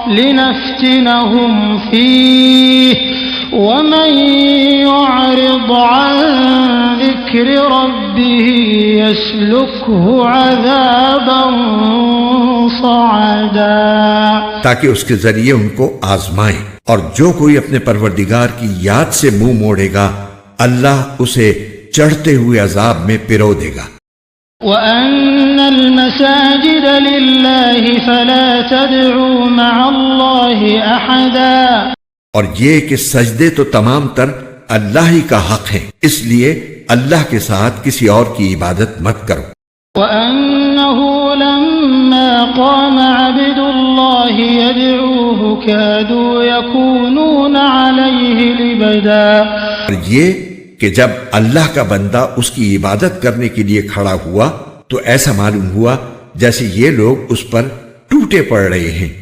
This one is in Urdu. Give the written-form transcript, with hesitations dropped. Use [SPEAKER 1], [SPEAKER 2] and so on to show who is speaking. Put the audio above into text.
[SPEAKER 1] لنفتنهم فيه ومن يعرض عن ذكر ربه يسلكه عذابا صعدا،
[SPEAKER 2] تاکہ اس کے ذریعے ان کو آزمائیں، اور جو کوئی اپنے پروردگار کی یاد سے منہ موڑے گا اللہ اسے چڑھتے ہوئے عذاب میں پرو دے گا۔
[SPEAKER 1] وَأَنَّ الْمَسَاجِدَ لِلَّهِ فَلَا تَدْعُوا مَعَ اللَّهِ أَحَدًا، اور
[SPEAKER 2] یہ کہ سجدے تو تمام تر اللہ ہی کا حق ہیں، اس لیے اللہ کے ساتھ کسی اور کی عبادت مت کرو۔
[SPEAKER 1] وَأَنَّهُ لَمَّا قَامَ عَبْدُ اللَّهِ يَدْعُوهُ كَادُوا يَكُونُونَ عَلَيْهِ لِبَدًا،
[SPEAKER 2] اور یہ کہ جب اللہ کا بندہ اس کی عبادت کرنے کے لیے کھڑا ہوا تو ایسا معلوم ہوا جیسے یہ لوگ اس پر ٹوٹے پڑ رہے ہیں۔